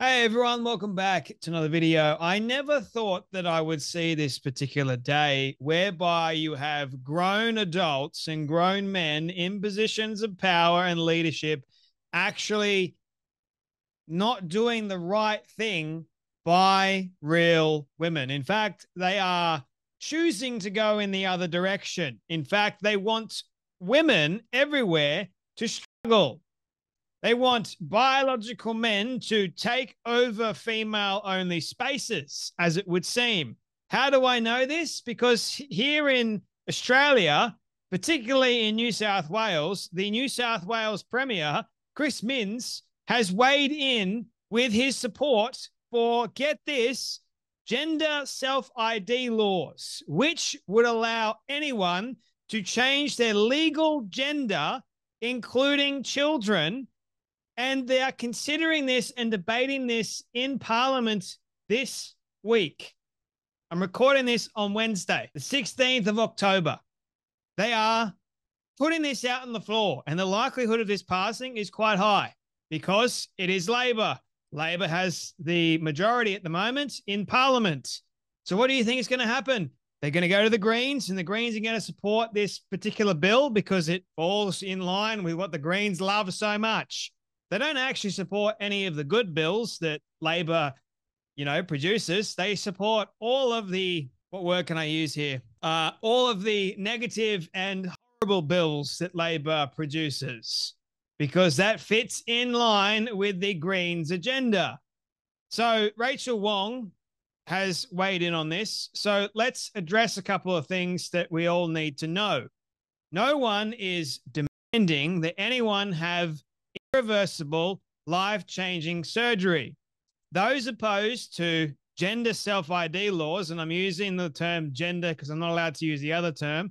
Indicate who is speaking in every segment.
Speaker 1: Hey everyone, welcome back to another video. I never thought that I would see this particular day whereby you have grown adults and grown men in positions of power and leadership actually not doing the right thing by real women. In fact, they are choosing to go in the other direction. In fact, they want women everywhere to struggle. They want biological men to take over female-only spaces, as it would seem. How do I know this? Because here in Australia, particularly in New South Wales, the New South Wales Premier, Chris Minns, has weighed in with his support for, get this, gender self-ID laws, which would allow anyone to change their legal gender, including children. And they are considering this and debating this in Parliament this week. I'm recording this on Wednesday, the 16th of October. They are putting this out on the floor, and the likelihood of this passing is quite high because it is Labor. Labor has the majority at the moment in Parliament. So what do you think is going to happen? They're going to go to the Greens, and the Greens are going to support this particular bill because it falls in line with what the Greens love so much. They don't actually support any of the good bills that Labor, produces. They support all of the, what word can I use here? All of the negative and horrible bills that Labor produces, because that fits in line with the Greens agenda. So Rachel Wong has weighed in on this. So let's address a couple of things that we all need to know. No one is demanding that anyone have irreversible, life-changing surgery. Those opposed to gender self-ID laws, and I'm using the term gender because I'm not allowed to use the other term,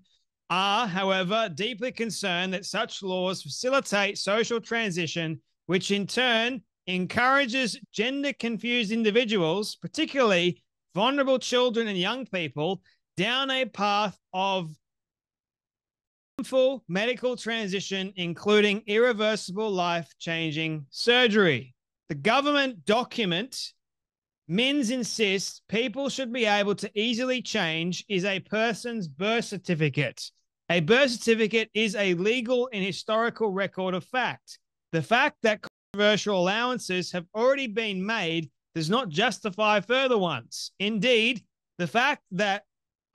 Speaker 1: are, however, deeply concerned that such laws facilitate social transition, which in turn encourages gender-confused individuals, particularly vulnerable children and young people, down a path of harmful medical transition, including irreversible life-changing surgery. The government document Minns insists people should be able to easily change is a person's birth certificate. A birth certificate is a legal and historical record of fact. The fact that controversial allowances have already been made does not justify further ones. Indeed, the fact that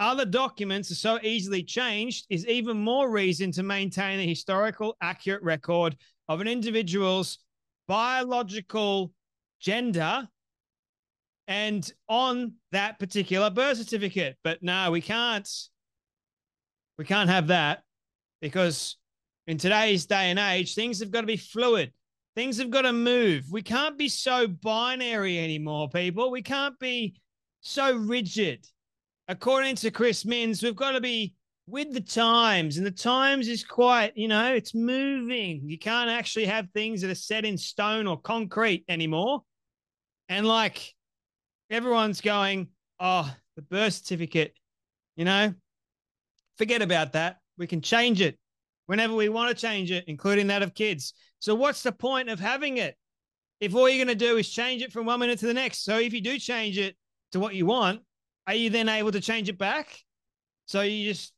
Speaker 1: other documents are so easily changed is even more reason to maintain a historical, accurate record of an individual's biological gender and on that particular birth certificate. But no, we can't have that, because in today's day and age, things have got to be fluid. Things have got to move. We can't be so binary anymore, people. We can't be so rigid. According to Chris Minns, we've got to be with the times, and the times is quite, it's moving. You can't actually have things that are set in stone or concrete anymore. And everyone's going, oh, the birth certificate, forget about that. We can change it whenever we want to change it, including that of kids. So what's the point of having it if all you're going to do is change it from 1 minute to the next? So if you do change it to what you want, are you then able to change it back? So you're just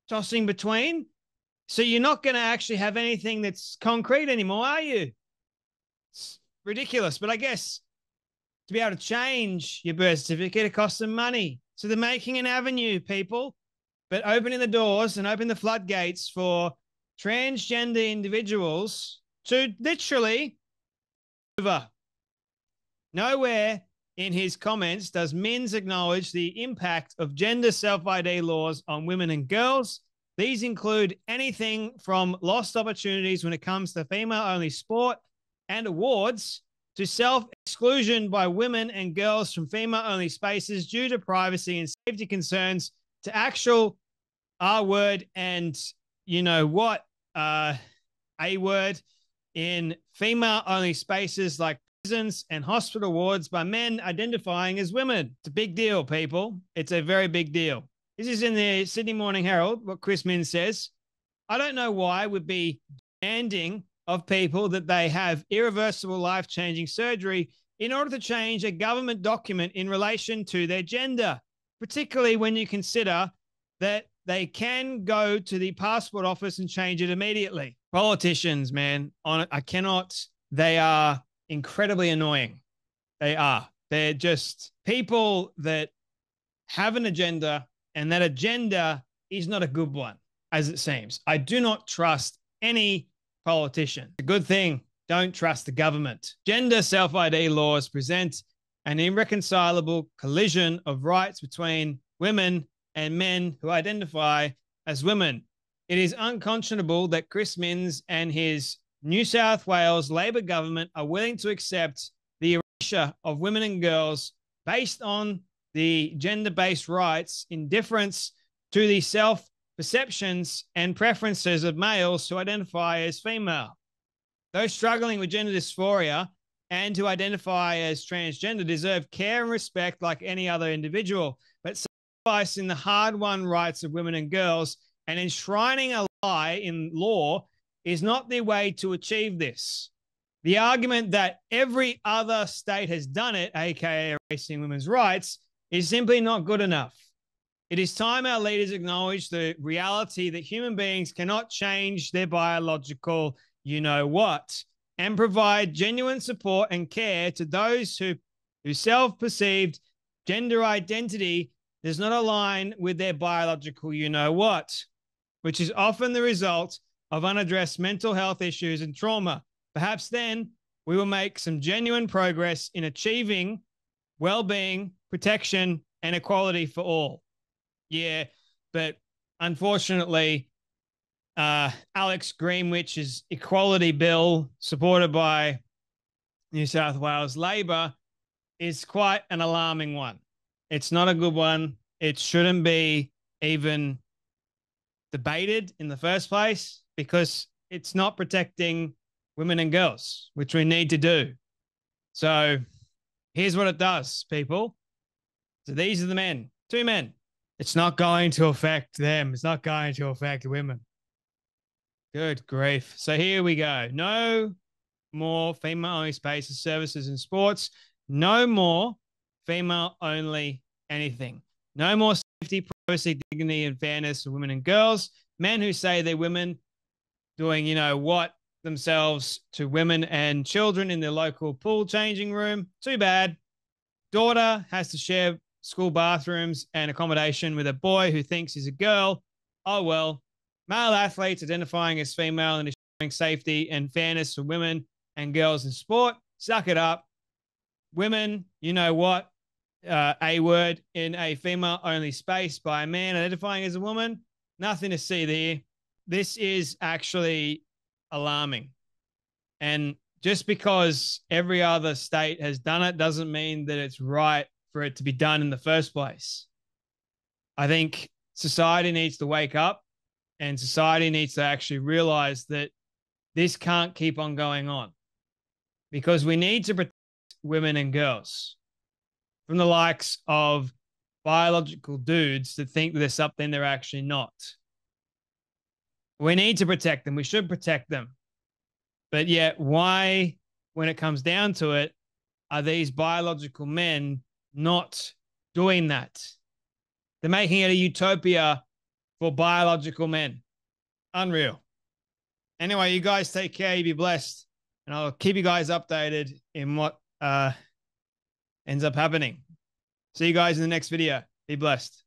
Speaker 1: tossing between? So you're not going to actually have anything that's concrete anymore, are you? It's ridiculous. But I guess to be able to change your birth certificate, it costs them money. So they're making an avenue, people, but opening the doors and opening the floodgates for transgender individuals to literally over. Nowhere in his comments does Minns acknowledge the impact of gender self-ID laws on women and girls. These include anything from lost opportunities when it comes to female-only sport and awards to self-exclusion by women and girls from female-only spaces due to privacy and safety concerns to actual R-word and A-word in female-only spaces like prisons and hospital wards by men identifying as women. It's a big deal, people. It's a very big deal. This is in the Sydney Morning Herald, what Chris Minns says. I don't know why we'd be demanding of people that they have irreversible life-changing surgery in order to change a government document in relation to their gender, particularly when you consider that they can go to the passport office and change it immediately. Politicians, man, I cannot. They are incredibly annoying. They are. They're just people that have an agenda, and that agenda is not a good one, as it seems. I do not trust any politician. A good thing, don't trust the government. Gender self-ID laws present an irreconcilable collision of rights between women and men who identify as women. It is unconscionable that Chris Minns and his New South Wales Labor government are willing to accept the erasure of women and girls based on the gender-based rights in difference to the self-perceptions and preferences of males who identify as female. Those struggling with gender dysphoria and who identify as transgender deserve care and respect like any other individual, but sacrificing the hard-won rights of women and girls and enshrining a lie in law is not the way to achieve this. The argument that every other state has done it, aka erasing women's rights, is simply not good enough. It is time our leaders acknowledge the reality that human beings cannot change their biological you-know-what and provide genuine support and care to those whose self-perceived gender identity does not align with their biological you-know-what, which is often the result of unaddressed mental health issues and trauma. Perhaps then we will make some genuine progress in achieving well-being, protection, and equality for all. Yeah, but unfortunately, Alex Greenwich's equality bill, supported by New South Wales Labor, is quite an alarming one. It's not a good one. It shouldn't be even debated in the first place because it's not protecting women and girls, which we need to do. So here's what it does, people. So these are the men, 2 men. It's not going to affect them. It's not going to affect women. Good grief. So here we go. No more female-only spaces, services, and sports. No more female-only anything. No more safety, privacy, dignity, and fairness for women and girls. Men who say they're women doing, what themselves to women and children in their local pool changing room. Too bad. Daughter has to share school bathrooms and accommodation with a boy who thinks he's a girl. Oh, well. Male athletes identifying as female and ensuring safety and fairness for women and girls in sport. Suck it up. Women, you know what? A word in a female-only space by a man identifying as a woman. Nothing to see there. This is actually alarming. And just because every other state has done it doesn't mean that it's right for it to be done in the first place. I think society needs to wake up, and society needs to actually realize that this can't keep on going on, because we need to protect women and girls from the likes of biological dudes that think that there's something they're actually not. We need to protect them. We should protect them. But yet, why, when it comes down to it, are these biological men not doing that? They're making it a utopia for biological men. Unreal. Anyway, you guys take care. You be blessed. And I'll keep you guys updated in what ends up happening. See you guys in the next video. Be blessed.